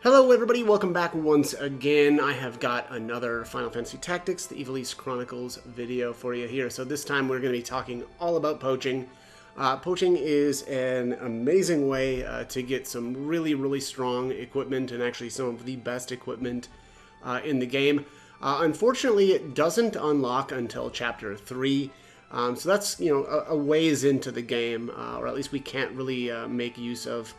Hello everybody, welcome back once again. I have got another Final Fantasy Tactics, the Ivalice Chronicles video for you here. So this time we're going to be talking all about poaching. Poaching is an amazing way to get some really strong equipment, and actually some of the best equipment in the game. Unfortunately, it doesn't unlock until Chapter 3. So that's, a ways into the game, or at least we can't really make use of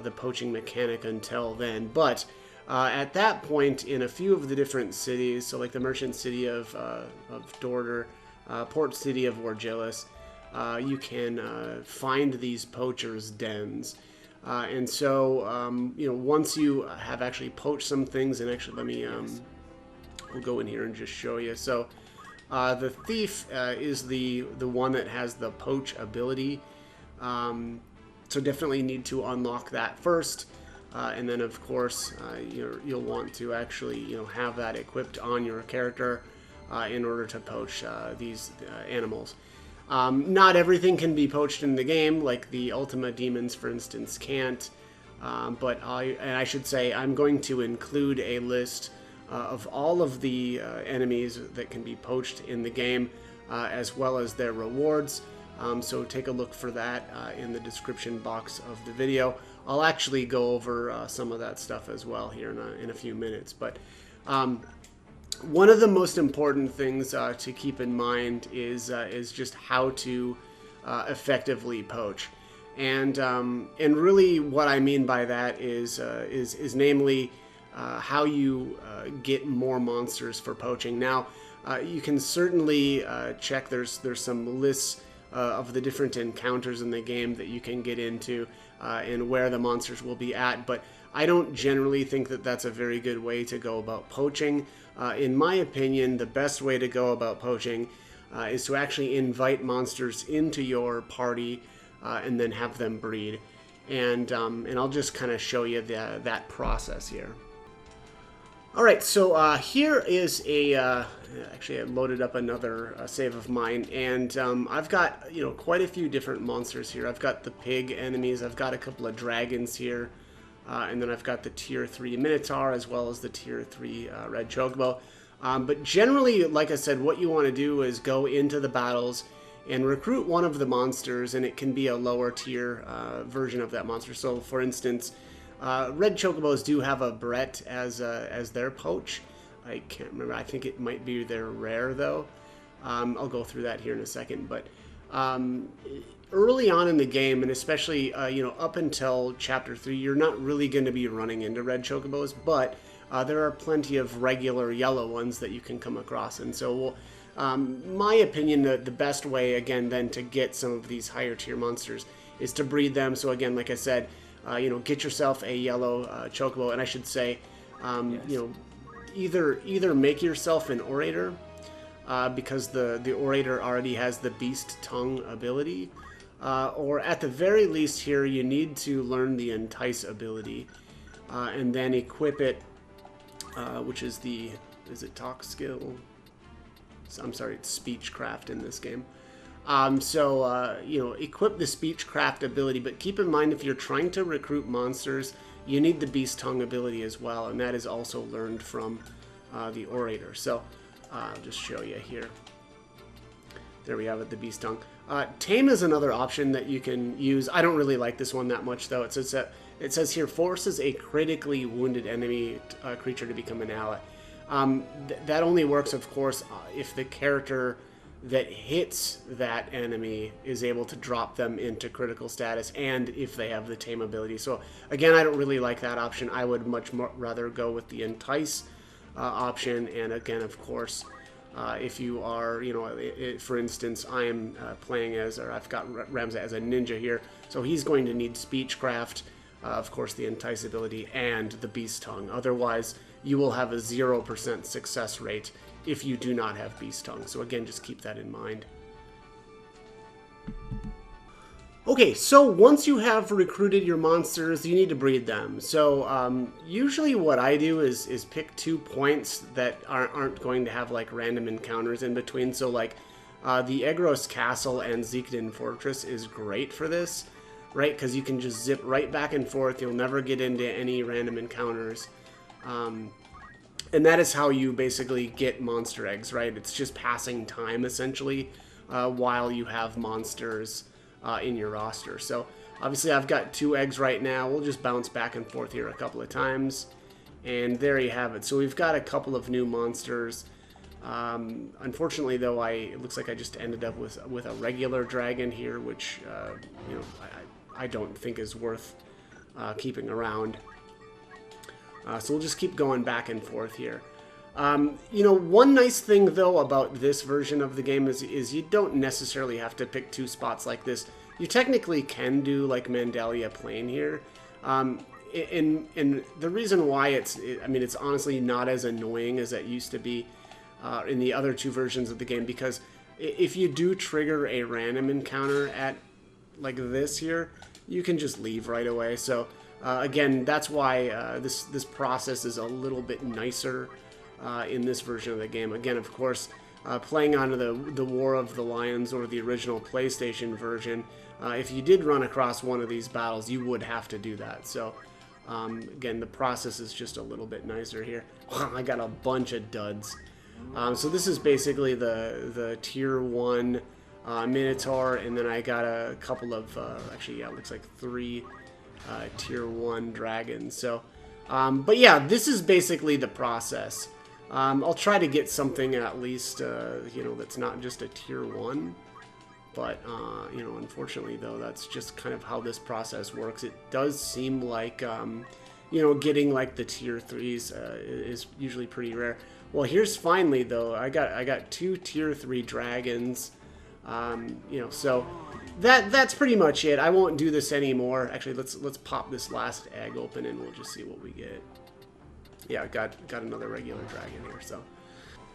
the poaching mechanic until then. But at that point, in a few of the different cities, so like the merchant city of Dorder, port city of Wargelis, you can find these poachers' dens. And so, once you have actually poached some things, and actually let me, we'll go in here and just show you. So the thief is the one that has the poach ability. So definitely need to unlock that first, and then of course you'll want to actually have that equipped on your character in order to poach these animals. Not everything can be poached in the game, like the Ultima demons, for instance, can't. But I should say I'm going to include a list of all of the enemies that can be poached in the game, as well as their rewards. So take a look for that in the description box of the video. I'll actually go over some of that stuff as well here in a few minutes. But one of the most important things to keep in mind is just how to effectively poach, and really what I mean by that is namely how you get more monsters for poaching. Now you can certainly check. There's some lists of the different encounters in the game that you can get into and where the monsters will be at, but I don't generally think that that's a very good way to go about poaching. In my opinion, the best way to go about poaching is to actually invite monsters into your party and then have them breed. And I'll just kind of show you that process here. Alright, so here is a, actually I loaded up another save of mine, and I've got, quite a few different monsters here. I've got the pig enemies, I've got a couple of dragons here, and then I've got the tier 3 Minotaur, as well as the tier 3 Red Chocobo. But generally, like I said, what you want to do is go into the battles and recruit one of the monsters, and it can be a lower tier version of that monster. So, for instance, Red Chocobos do have a Brett as their poach. I can't remember. I think it might be their rare, though. I'll go through that here in a second. But early on in the game, and especially up until Chapter 3, you're not really going to be running into Red Chocobos, but there are plenty of regular yellow ones that you can come across. And so, my opinion, the best way, again, then to get some of these higher tier monsters is to breed them. So again, like I said, get yourself a yellow chocobo, and I should say, either make yourself an orator, because the orator already has the beast tongue ability, or at the very least here you need to learn the entice ability, and then equip it, which is is it talk skill? I'm sorry, it's speechcraft in this game. Equip the speechcraft ability, but keep in mind, if you're trying to recruit monsters, you need the beast tongue ability as well, and that is also learned from the orator. So I'll just show you here. There we have it, the beast tongue. Tame is another option that you can use. I don't really like this one that much, though. It says here, forces a critically wounded enemy creature to become an ally. That only works, of course, if the character that hits that enemy is able to drop them into critical status, and if they have the tame ability. So again, I don't really like that option. I would much more rather go with the entice option. And again, of course, if you are, for instance, I am playing as, or I've got Ramza as a ninja here, so he's going to need speechcraft, of course, the entice ability, and the beast tongue. Otherwise, you will have a 0% success rate if you do not have beast tongue. So again, just keep that in mind. Okay, so once you have recruited your monsters, you need to breed them. So usually what I do is pick 2 points that aren't going to have like random encounters in between. So like the Egros Castle and Zekden Fortress is great for this. right? Because you can just zip right back and forth. You'll never get into any random encounters. And that is how you basically get monster eggs, right? It's just passing time, essentially, while you have monsters in your roster. So, obviously, I've got 2 eggs right now. We'll just bounce back and forth here a couple of times. And there you have it. So, we've got a couple of new monsters. Unfortunately, though, it looks like I just ended up with a regular dragon here, which, you know, I don't think is worth keeping around. So we'll just keep going back and forth here. You know, one nice thing, though, about this version of the game is you don't necessarily have to pick 2 spots like this. You technically can do, like, Mandalia Plain here. And the reason why I mean, it's honestly not as annoying as it used to be in the other 2 versions of the game, because if you do trigger a random encounter at, like, this here, you can just leave right away. So... again, that's why this process is a little bit nicer in this version of the game. Again, of course, playing on the War of the Lions or the original PlayStation version, if you did run across one of these battles, you would have to do that. So, again, the process is just a little bit nicer here. I got a bunch of duds. So this is basically the Tier 1 Minotaur, and then I got a couple of, actually, yeah, it looks like 3... Tier 1 dragons. So, but yeah, this is basically the process. I'll try to get something at least, you know, that's not just a Tier 1. But, you know, unfortunately, though, that's just kind of how this process works. It does seem like, you know, getting, like, the Tier 3s is usually pretty rare. Well, here's finally, though, I got 2 Tier 3 dragons. You know, so... That's pretty much it. I won't do this anymore. Actually, let's pop this last egg open and we'll just see what we get. Yeah, got another regular dragon here. So,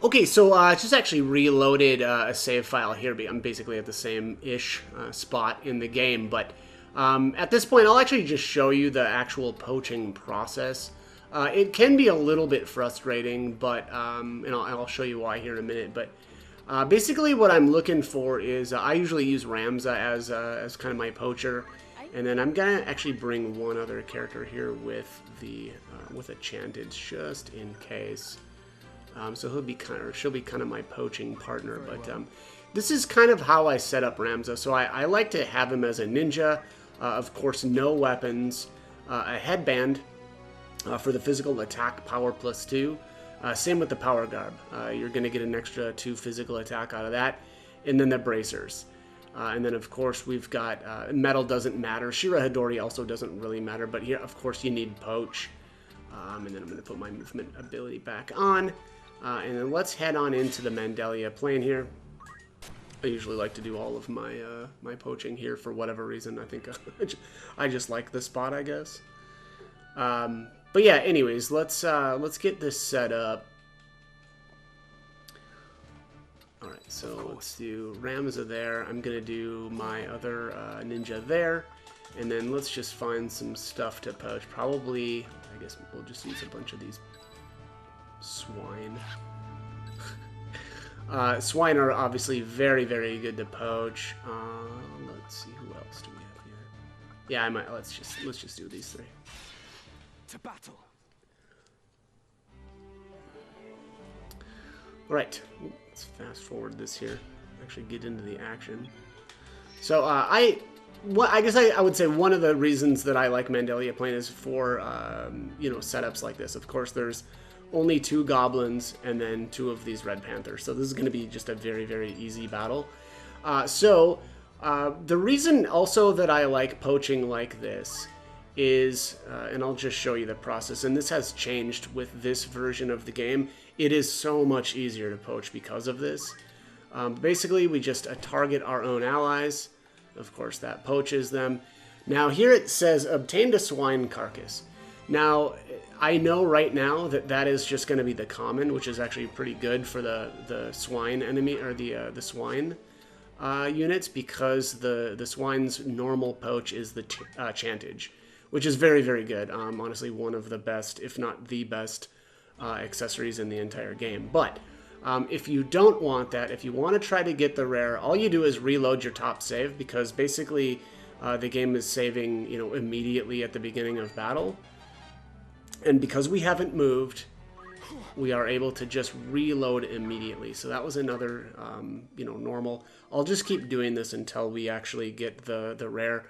okay, so I just actually reloaded a save file here. I'm basically at the same-ish spot in the game, but at this point, I'll actually just show you the actual poaching process. It can be a little bit frustrating, but and I'll show you why here in a minute. But basically, what I'm looking for is I usually use Ramza as kind of my poacher, and then I'm gonna actually bring one other character here with the with Enchanted just in case. So she'll be kind of my poaching partner. But this is kind of how I set up Ramza. So I like to have him as a ninja, of course, no weapons, a headband for the physical attack power +2. Same with the power garb. You're going to get an extra 2 physical attack out of that. And then the bracers. And then, of course, we've got metal doesn't matter. Shira Hidori also doesn't really matter. But here, of course, you need poach. And then I'm going to put my movement ability back on. And then let's head on into the Mandalia Plain here. I usually like to do all of my my poaching here for whatever reason. I think I just like the spot, I guess. But yeah, anyways, let's get this set up. All right, so let's do Ramza there. I'm gonna do my other ninja there, and then let's just find some stuff to poach. Probably, I guess we'll just use a bunch of these swine. Swine are obviously very, very good to poach. Let's see, who else do we have here? Yeah, I might. Let's just do these 3. To battle. Right, let's fast forward this here. Actually, get into the action. So I guess I would say one of the reasons that I like Mandalia Plain is for you know, setups like this. Of course, there's only 2 goblins and then 2 of these red panthers. So this is going to be just a very, very easy battle. The reason also that I like poaching like this is, and I'll just show you the process, and this has changed with this version of the game. It is so much easier to poach because of this. Basically, we just target our own allies. Of course, that poaches them. Now, here it says, obtained a swine carcass. Now, I know right now that that is just going to be the common, which is actually pretty good for the swine enemy, or the swine units, because the swine's normal poach is the chantage, which is very, very good. Honestly, one of the best, if not the best, accessories in the entire game. But if you don't want that, if you want to try to get the rare, all you do is reload your top save, because basically The game is saving, you know, immediately at the beginning of battle. And because we haven't moved, we are able to just reload immediately. So that was another, you know, normal. I'll just keep doing this until we actually get the rare.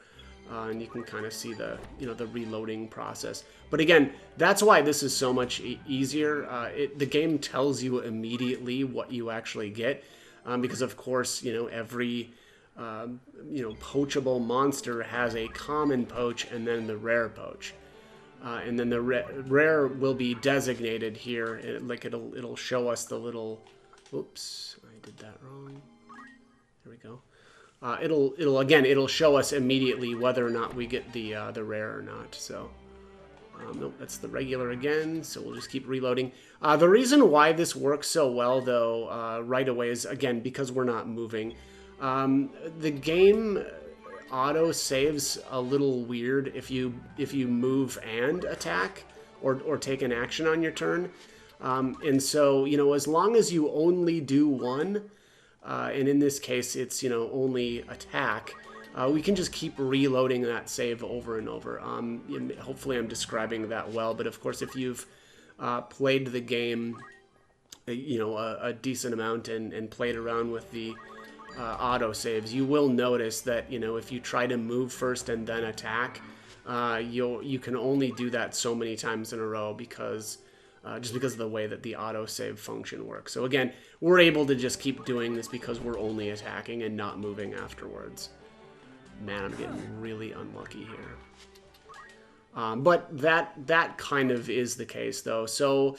And you can kind of see the, you know, the reloading process. But again, that's why this is so much easier. The game tells you immediately what you actually get. Because of course, you know, every, you know, poachable monster has a common poach and then the rare poach. And then the rare will be designated here. Like it'll show us the little, oops, I did that wrong. There we go. It'll show us immediately whether or not we get the rare or not. So, nope, that's the regular again. So we'll just keep reloading. The reason why this works so well, though, right away is again because we're not moving. The game auto saves a little weird if you move and attack or take an action on your turn. And so, you know, as long as you only do one. And in this case, it's, you know, only attack. We can just keep reloading that save over and over. Hopefully I'm describing that well, but of course if you've played the game, you know, a decent amount and played around with the auto saves, you will notice that, you know, if you try to move first and then attack, you can only do that so many times in a row because just because of the way that the autosave function works. So again, we're able to just keep doing this because we're only attacking and not moving afterwards. Man, I'm getting really unlucky here. But that kind of is the case, though. So,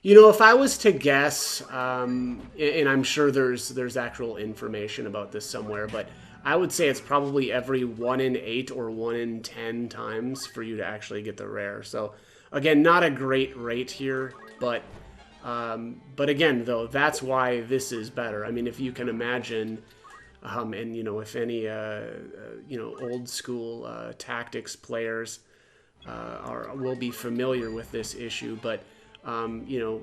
you know, if I was to guess, and I'm sure there's actual information about this somewhere, but I would say it's probably every 1 in 8 or 1 in 10 times for you to actually get the rare. So again, not a great rate here, but again, though, that's why this is better. I mean, if you can imagine, and you know, if any you know, old school tactics players will be familiar with this issue, but you know,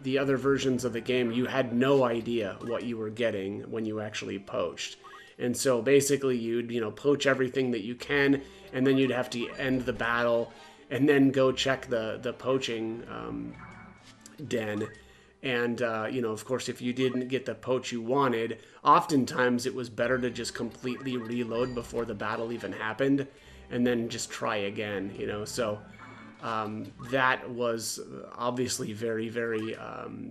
the other versions of the game, you had no idea what you were getting when you actually poached. And so basically you'd, you know, poach everything that you can, and then you'd have to end the battle and then go check the poaching den. And, you know, of course, if you didn't get the poach you wanted, oftentimes it was better to just completely reload before the battle even happened and then just try again, you know. So that was obviously very, very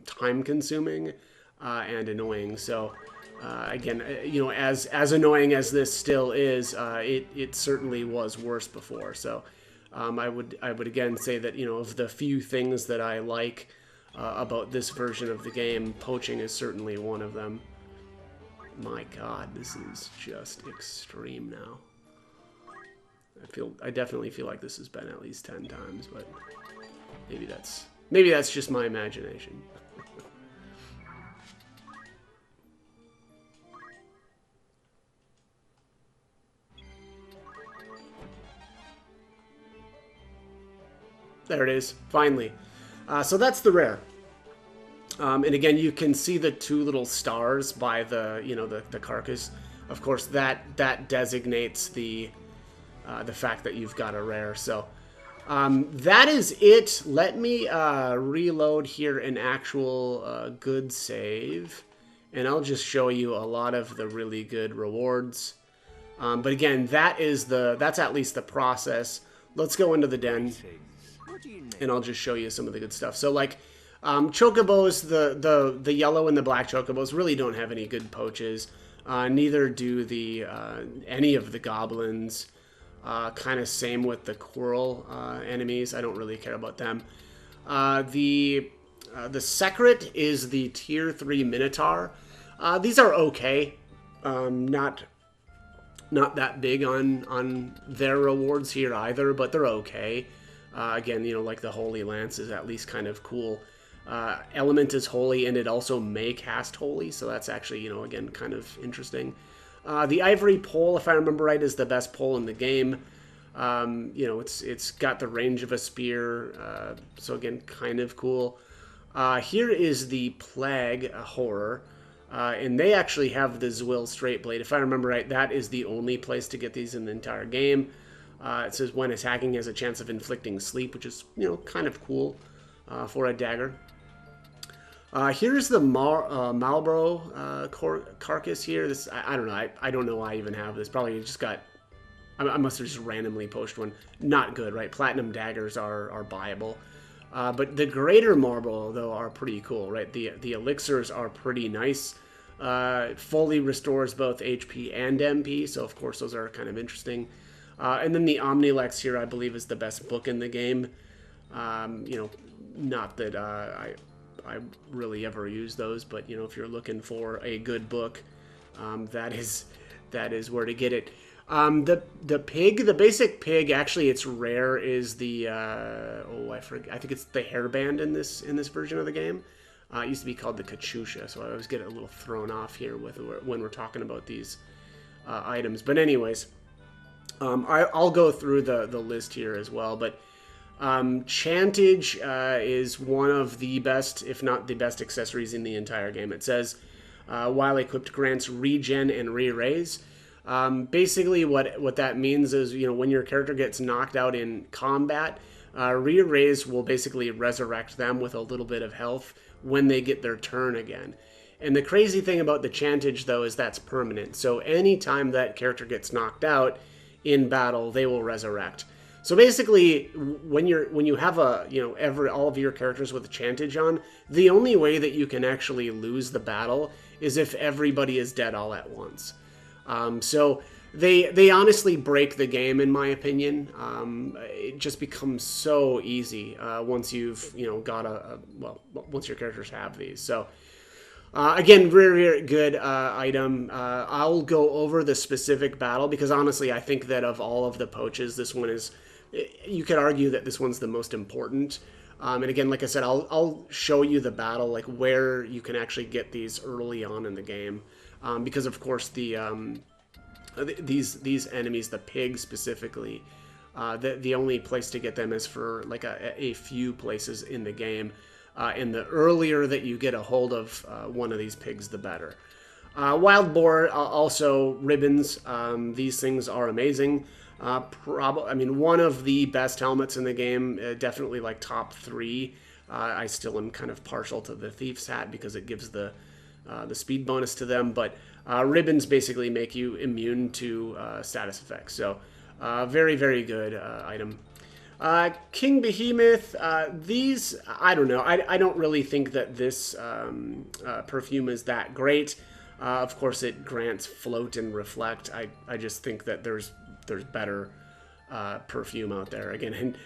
time-consuming and annoying. So, again, you know, as annoying as this still is, it certainly was worse before. So I would again say that, you know, of the few things that I like about this version of the game, poaching is certainly one of them. My God, this is just extreme now. I definitely feel like this has been at least 10 times, but maybe that's just my imagination. There it is, finally. So that's the rare. And again, you can see the 2 little stars by the, you know, the carcass. Of course, that designates the fact that you've got a rare. So that is it. Let me reload here an actual good save, and I'll just show you a lot of the really good rewards. But again, that's at least the process. Let's go into the den, and I'll just show you some of the good stuff. So like chocobos, the yellow and the black chocobos really don't have any good poaches. Neither do the any of the goblins. Kind of same with the Quirrell enemies. I don't really care about them. The Secret is the tier 3 Minotaur. These are okay. Not that big on their rewards here either, but they're okay. Again, you know, like the Holy Lance is at least kind of cool. Element is holy, and it also may cast holy, so that's actually, you know, again, kind of interesting. The Ivory Pole, if I remember right, is the best pole in the game. You know, it's got the range of a spear, so again, kind of cool. Here is the Plague Horror. And they actually have the Zwill Straight Blade. If I remember right, that is the only place to get these in the entire game. It says when attacking has a chance of inflicting sleep, which is, kind of cool for a dagger. Here's the Marlboro carcass here. This I don't know. I don't know why I even have this. Probably just got... I must have just randomly posted one. Not good, right? Platinum daggers are buyable. But the greater Marlboro, though, are pretty cool, right? The elixirs are pretty nice. Fully restores both HP and MP, so of course those are kind of interesting. And then the Omnilex here, I believe, is the best book in the game. Not that I really ever use those, but if you're looking for a good book, that is where to get it. The pig, the basic pig, actually its rare is the I forget. I think it's the hairband in this version of the game. It used to be called the Katyusha, so I always get a little thrown off here when we're talking about these items. But anyways, I'll go through the list here as well. But Chantage is one of the best, if not the best, accessories in the entire game. It says, while equipped, grants regen and re-raise. Basically, what that means is, when your character gets knocked out in combat, re-raise will basically resurrect them with a little bit of health when they get their turn again. And the crazy thing about the Chantage, though, is that's permanent. So anytime that character gets knocked out in battle, they will resurrect. So basically, when you have all of your characters with a Chantage on, the only way that you can actually lose the battle is if everybody is dead all at once. So they honestly break the game, in my opinion. It just becomes so easy once you've got once your characters have these. So again, very, very good item. I'll go over the specific battle because honestly, I think that of all of the poaches, this one is. You could argue that this one's the most important. And again, like I said, I'll show you the battle, like where you can actually get these early on in the game. Because of course these enemies, the pigs specifically, the only place to get them is for like a few places in the game, and the earlier that you get a hold of one of these pigs, the better. Wild boar, also ribbons. These things are amazing. One of the best helmets in the game, definitely like top 3. I still am kind of partial to the thief's hat because it gives the speed bonus to them, but ribbons basically make you immune to status effects. So very, very good item. King Behemoth, these, I don't know. I don't really think that this perfume is that great. Of course, it grants float and reflect. I just think that there's better perfume out there. Again, and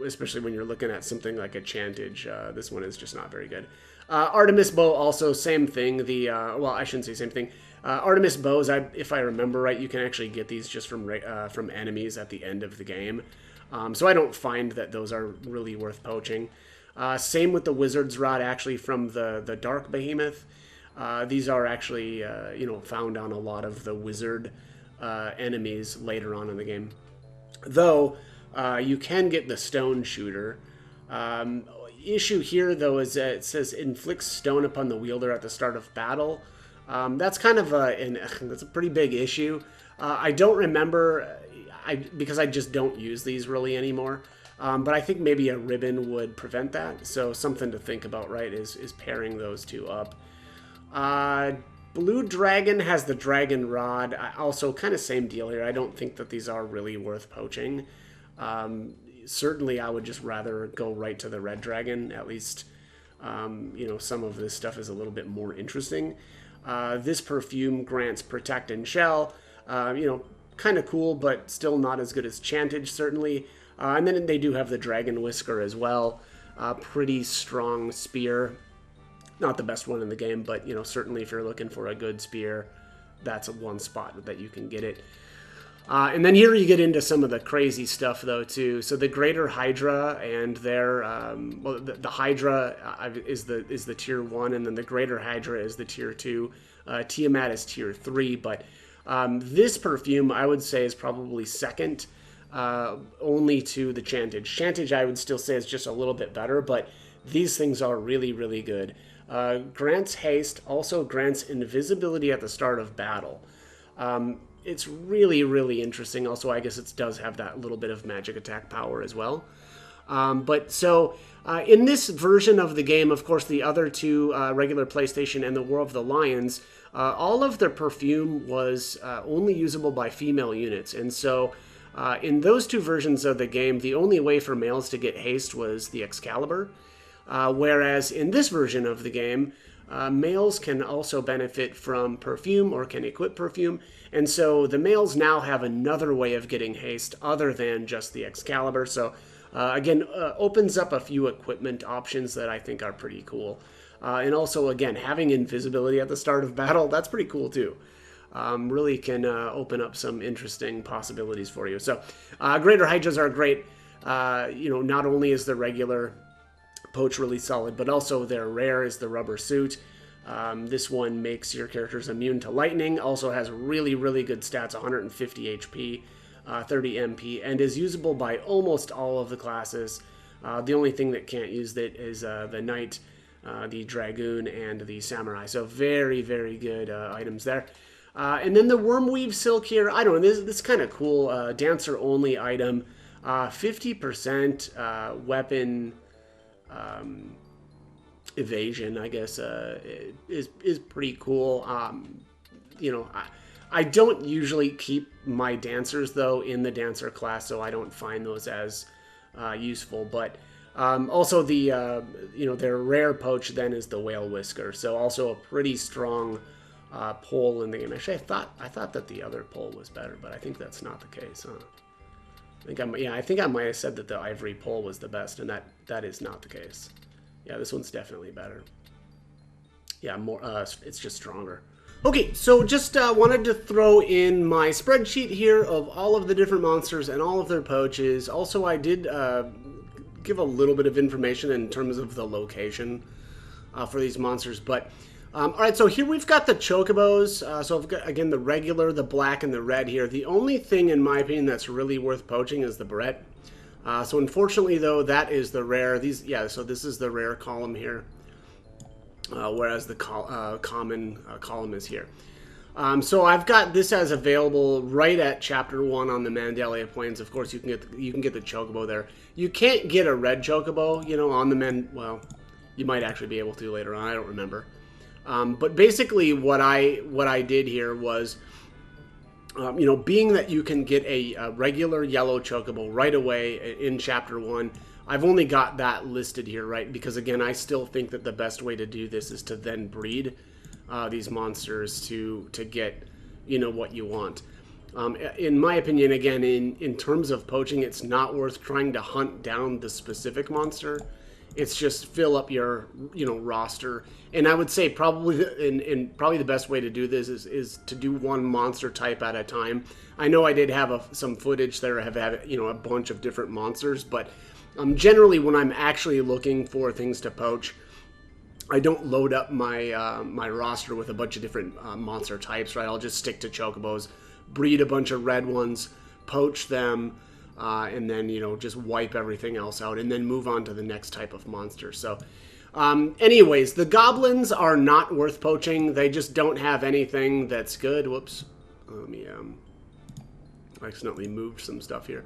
especially when you're looking at something like a Chantage, this one is just not very good. Artemis bow, also same thing. I shouldn't say same thing. Artemis bows, if I remember right, you can actually get these just from enemies at the end of the game. So I don't find that those are really worth poaching. Same with the Wizard's Rod, actually, from the Dark Behemoth. These are actually found on a lot of the wizard enemies later on in the game. Though you can get the Stone Shooter. Issue here, though, is that it says inflicts stone upon the wielder at the start of battle. That's kind of that's a pretty big issue. I don't remember, because I just don't use these really anymore. But I think maybe a ribbon would prevent that. So something to think about, right, is pairing those two up. Blue Dragon has the Dragon Rod. Also, kind of same deal here. I don't think that these are really worth poaching. Certainly, I would just rather go right to the Red Dragon. At least, some of this stuff is a little bit more interesting. This perfume grants Protect and Shell. Kind of cool, but still not as good as Chantage, certainly. And then they do have the Dragon Whisker as well. Pretty strong spear. Not the best one in the game, but certainly if you're looking for a good spear, that's one spot that you can get it. And then here you get into some of the crazy stuff, though, too. So the Greater Hydra and their the Hydra is the tier 1, and then the Greater Hydra is the tier 2. Tiamat is tier 3, but this perfume I would say is probably second, only to the Chantage. Chantage I would still say is just a little bit better, but these things are really, really good. Grants haste, also grants invisibility at the start of battle. It's really, really interesting. Also, I guess it does have that little bit of magic attack power as well. In this version of the game, of course, the other two, regular PlayStation and the War of the Lions, all of their perfume was only usable by female units. And so in those two versions of the game, the only way for males to get haste was the Excalibur. Whereas in this version of the game, males can also benefit from perfume or can equip perfume. And so the males now have another way of getting haste other than just the Excalibur. So again, opens up a few equipment options that I think are pretty cool. And also, again, having invisibility at the start of battle, that's pretty cool too. Really can open up some interesting possibilities for you. So Greater Hydras are great. Not only is the regular Poach really solid, but also their rare is the rubber suit. This one makes your characters immune to lightning. Also has really, really good stats, 150 HP, 30 MP, and is usable by almost all of the classes. The only thing that can't use it is the Knight, the Dragoon, and the Samurai. So very, very good items there. And then the Wormweave Silk here, I don't know, this is kind of cool. Dancer-only item. 50% weapon evasion, I guess, is pretty cool. I don't usually keep my dancers, though, in the dancer class, so I don't find those as useful. But also their rare poach then is the Whale Whisker, so also a pretty strong pole in the game. Actually, I thought that the other pole was better, but I think that's not the case, huh? I think I might have said that the ivory pole was the best, and that is not the case. Yeah, this one's definitely better. Yeah, more. It's just stronger. Okay, so just wanted to throw in my spreadsheet here of all of the different monsters and all of their poaches. Also, I did give a little bit of information in terms of the location for these monsters, but. All right, so here we've got the Chocobos. So I've got, again, the regular, the black, and the red here. The only thing, in my opinion, that's really worth poaching is the Brett. So unfortunately, though, that is the rare. So this is the rare column here, whereas the common column is here. So I've got this as available right at Chapter 1 on the Mandalia Plains. Of course, you can get the Chocobo there. You can't get a red Chocobo, on the well, you might actually be able to later on. I don't remember. But basically what I did here was, being that you can get a regular yellow Chocobo right away in Chapter 1, I've only got that listed here, right? Because, again, I still think that the best way to do this is to then breed these monsters to get, what you want. In my opinion, again, in terms of poaching, it's not worth trying to hunt down the specific monster. It's just fill up your, roster. And I would say probably probably the best way to do this is to do one monster type at a time. I know I did have some footage there. I have had, a bunch of different monsters, but generally when I'm actually looking for things to poach, I don't load up my my roster with a bunch of different monster types, right? I'll just stick to Chocobos, breed a bunch of red ones, poach them, and then, just wipe everything else out and then move on to the next type of monster. So, anyways, the goblins are not worth poaching. They just don't have anything that's good. Whoops. Let me, I accidentally moved some stuff here.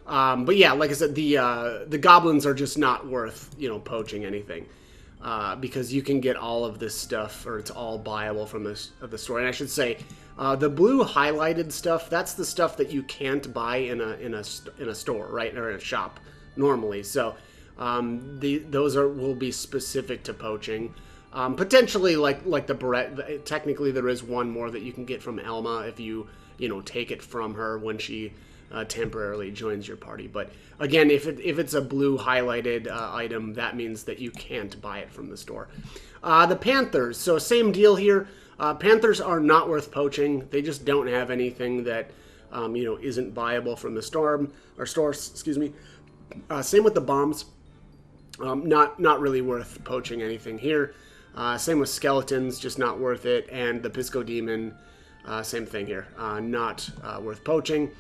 But yeah, like I said, the goblins are just not worth, poaching anything. Because you can get all of this stuff, or it's all buyable from the store. And I should say, the blue highlighted stuff, that's the stuff that you can't buy in a store, right, or in a shop normally. So those will be specific to poaching. Potentially, like the Barrette, technically there is one more that you can get from Elma if you take it from her when she temporarily joins your party. But again, if it's a blue highlighted item, that means that you can't buy it from the store. The Panthers, so same deal here. Panthers are not worth poaching. They just don't have anything that isn't buyable from the store. Excuse me. Same with the bombs. Not really worth poaching anything here. Same with skeletons, just not worth it. And the Pisco Demon, same thing here. Not worth poaching.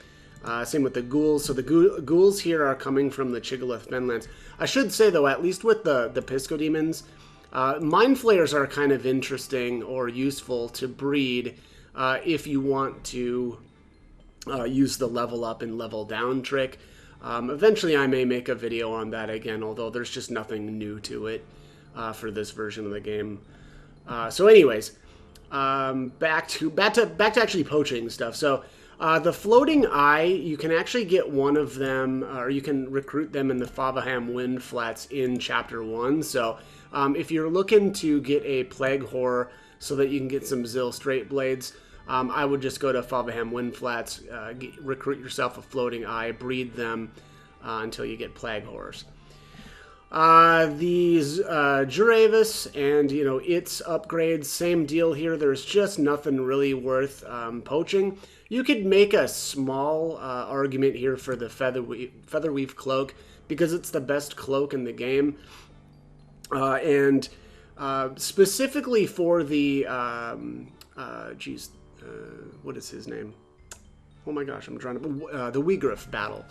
Same with the ghouls. So the ghouls here are coming from the Chigolith Fenlands. I should say, though, at least with the Pisco Demons, Mind flayers are kind of interesting or useful to breed if you want to use the level up and level down trick. Eventually I may make a video on that again, although there's just nothing new to it for this version of the game. So anyways, back to actually poaching stuff. So the floating eye, you can actually get one of them, or you can recruit them in the Favaham Wind Flats in Chapter 1. So if you're looking to get a Plague Horror so that you can get some Zil Straight Blades, I would just go to Favaham Wind Flats, recruit yourself a floating eye, breed them until you get Plague Horrors. These Ivalice and, you know, its upgrades, same deal here. There's just nothing really worth poaching. You could make a small argument here for the Featherweave Cloak because it's the best cloak in the game. And specifically for the, what is his name? Oh my gosh, I'm trying to, the Weegriff battle.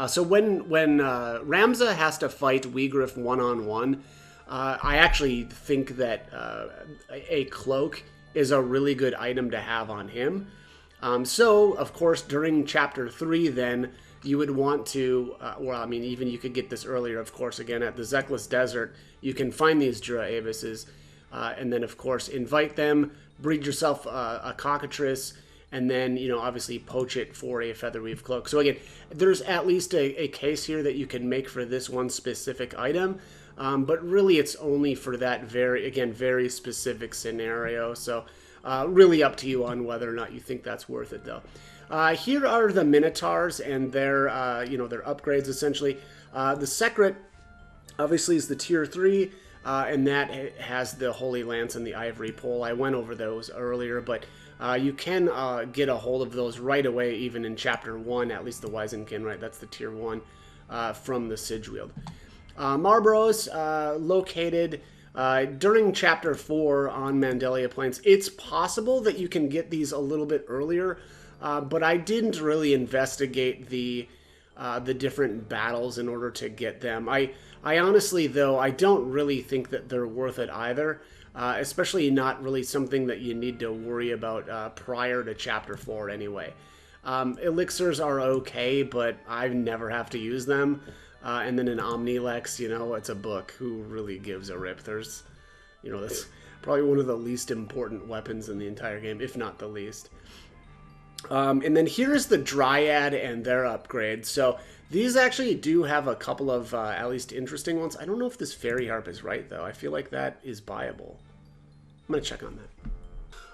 So when Ramza has to fight Weegriff one-on-one, I actually think that a cloak is a really good item to have on him. So, of course, during Chapter 3, then, you would want to, well, I mean, even you could get this earlier, of course, again, at the Zekless Desert, you can find these Ivalices, and then, of course, invite them, breed yourself a cockatrice, and then, you know, obviously poach it for a Featherweave Cloak. So again, there's at least a case here that you can make for this one specific item, but really it's only for that very specific scenario. So really up to you on whether or not you think that's worth it, though. Here are the Minotaurs and their, you know, their upgrades, essentially. The Secret, obviously, is the Tier 3, and that has the Holy Lance and the Ivory Pole. I went over those earlier, but you can get a hold of those right away, even in Chapter 1, at least the Wizenkin, right? That's the Tier 1 from the Sigiled. Marlboros, located during Chapter 4 on Mandalia Plains. It's possible that you can get these a little bit earlier, but I didn't really investigate the different battles in order to get them. I honestly, though, I don't really think that they're worth it either. Especially not really something that you need to worry about prior to Chapter 4 anyway. Elixirs are okay, but I never have to use them. And then an Omnilex, you know, it's a book. Who really gives a rip? There's, you know, that's probably one of the least important weapons in the entire game, if not the least. And then here's the Dryad and their upgrades. So these actually do have a couple of at least interesting ones. I don't know if this Fairy Harp is right, though. I feel like that is buyable. I'm going to check on that.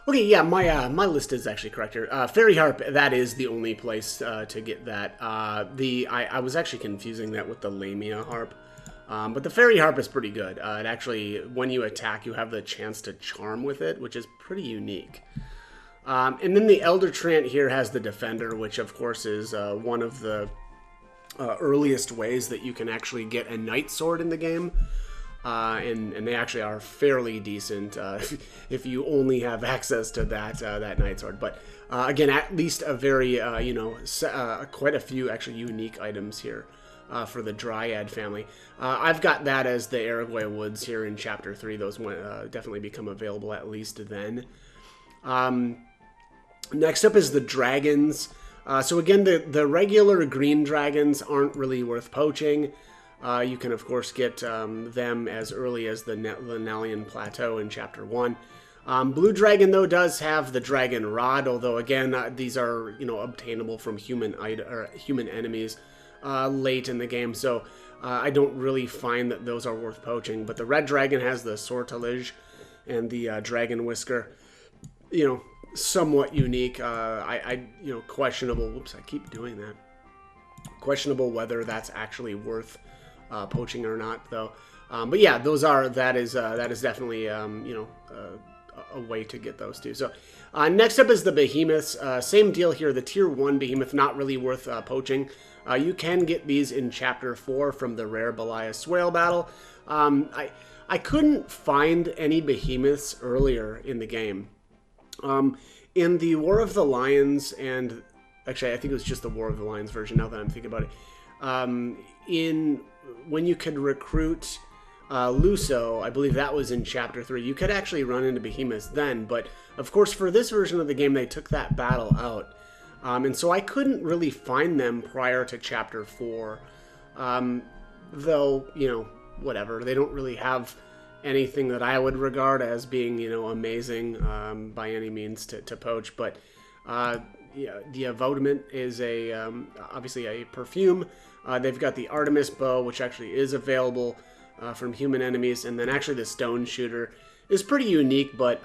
Okay, yeah, my list is actually correct here. Fairy Harp, that is the only place to get that. I was actually confusing that with the Lamia Harp. But the Fairy Harp is pretty good. It actually, when you attack, you have the chance to charm with it, which is pretty unique. And then the Elder Trant here has the Defender, which of course is one of the earliest ways that you can actually get a Knight Sword in the game. And they actually are fairly decent if you only have access to that Knight Sword. But again, at least a very, you know, quite a few actually unique items here for the Dryad family. I've got that as the Aragway Woods here in Chapter 3. Those definitely become available at least then. Next up is the Dragons. So again, the regular green dragons aren't really worth poaching. You can, of course, get them as early as the Nalian Plateau in Chapter 1. Blue Dragon, though, does have the Dragon Rod, although, again, these are, you know, obtainable from human enemies late in the game, so I don't really find that those are worth poaching. But the Red Dragon has the Sortilege and the Dragon Whisker, you know, somewhat unique. You know, questionable. Whoops, I keep doing that. Questionable whether that's actually worth poaching or not, though. But yeah, that is definitely you know, a way to get those two. So next up is the Behemoths. Same deal here. The Tier 1 Behemoth, not really worth poaching. You can get these in Chapter 4 from the rare Belias Swale battle. I couldn't find any Behemoths earlier in the game. In the War of the Lions, and actually I think it was just the War of the Lions version now that I'm thinking about it, when you could recruit Luso, I believe that was in Chapter 3. You could actually run into behemoths then, but of course for this version of the game they took that battle out. And so I couldn't really find them prior to Chapter 4. Though, you know, whatever. They don't really have anything that I would regard as being, you know, amazing by any means to poach. But yeah, the Ivalice is a obviously a perfume. They've got the Artemis bow, which actually is available from human enemies. And then actually the stone shooter is pretty unique, but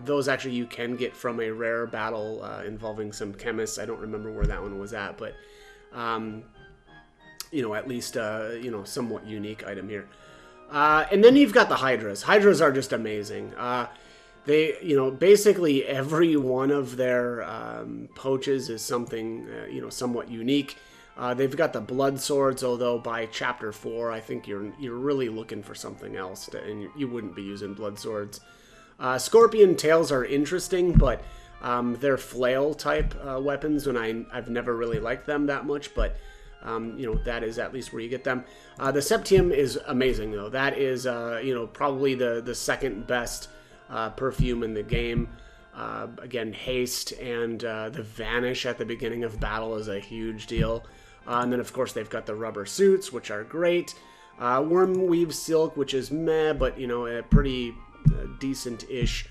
those actually you can get from a rare battle involving some chemists. I don't remember where that one was at, but you know, at least you know, somewhat unique item here. And then you've got the Hydras. Hydras are just amazing. They, you know, basically every one of their poaches is something, you know, somewhat unique. They've got the blood swords, although by Chapter 4, I think you're really looking for something else, and you wouldn't be using blood swords. Scorpion tails are interesting, but they're flail type weapons, and I've never really liked them that much, but you know, that is at least where you get them. The Septium is amazing, though. That is, you know, probably the second best perfume in the game. Again, haste and the vanish at the beginning of battle is a huge deal. And then, of course, they've got the rubber suits, which are great. Wormweave silk, which is meh, but, you know, a pretty decent-ish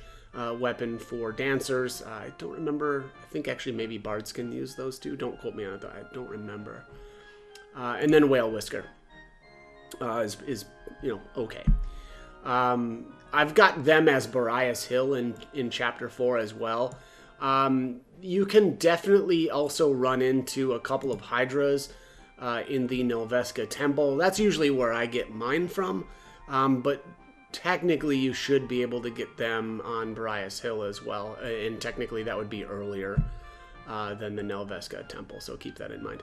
weapon for dancers. I don't remember. I think actually maybe bards can use those too. Don't quote me on it, though. I don't remember. And then Whale Whisker is, you know, okay. I've got them as Boreas Hill in Chapter 4 as well. You can definitely also run into a couple of Hydras in the Nelveska Temple. That's usually where I get mine from, but technically you should be able to get them on Boreas Hill as well, and technically that would be earlier than the Nelveska Temple, so keep that in mind.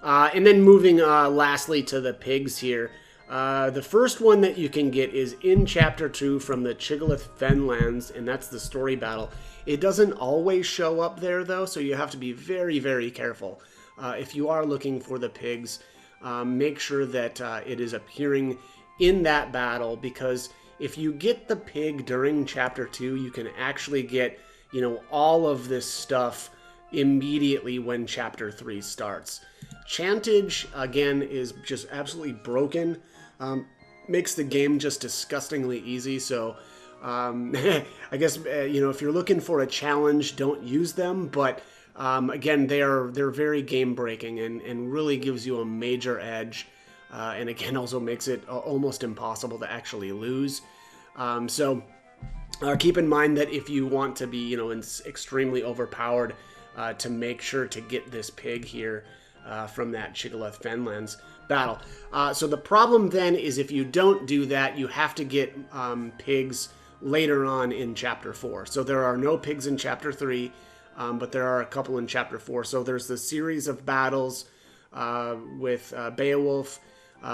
And then moving lastly to the pigs here. The first one that you can get is in Chapter 2 from the Chigolith Fenlands, and that's the story battle. It doesn't always show up there, though, so you have to be very, very careful. If you are looking for the pigs, make sure that it is appearing in that battle, because if you get the pig during Chapter 2, you can actually get, you know, all of this stuff immediately when Chapter 3 starts. Chantage, again, is just absolutely broken. Makes the game just disgustingly easy, so I guess, you know, if you're looking for a challenge, don't use them, but again, they're very game-breaking and really gives you a major edge, and again, also makes it almost impossible to actually lose. So keep in mind that if you want to be, you know, extremely overpowered, to make sure to get this pig here from that Chigolith Fenlands battle. So the problem then is if you don't do that, you have to get pigs later on in Chapter 4. So there are no pigs in Chapter 3, but there are a couple in Chapter 4. So there's the series of battles with Beowulf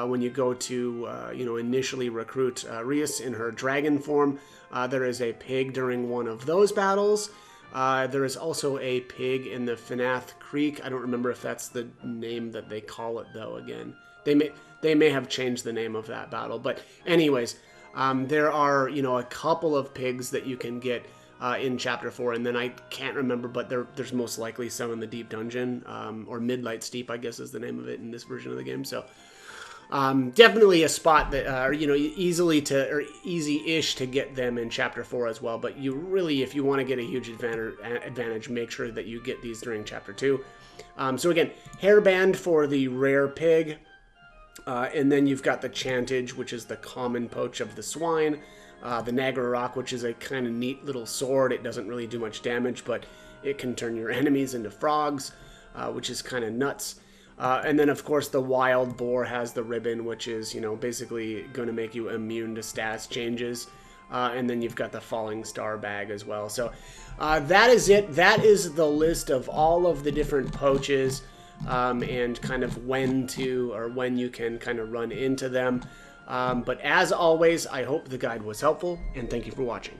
when you go to, you know, initially recruit Rias in her dragon form. There is a pig during one of those battles. There is also a pig in the Finath Creek. I don't remember if that's the name that they call it, though, again. They may have changed the name of that battle. But anyways, there are, you know, a couple of pigs that you can get in Chapter 4. And then I can't remember, but there's most likely some in the Deep Dungeon. Or Midlight Steep, I guess is the name of it in this version of the game. So definitely a spot that, you know, easy-ish to get them in Chapter 4 as well. But you really, if you want to get a huge advantage, make sure that you get these during Chapter 2. So again, Hairband for the rare pig. And then you've got the Chantage, which is the common poach of the swine. The Nagra Rock, which is a kind of neat little sword. It doesn't really do much damage, but it can turn your enemies into frogs, which is kind of nuts. And then, of course, the Wild Boar has the ribbon, which is, you know, basically going to make you immune to status changes. And then you've got the Falling Star bag as well. So that is it. That is the list of all of the different poaches and kind of when you can kind of run into them. But as always, I hope the guide was helpful, and thank you for watching.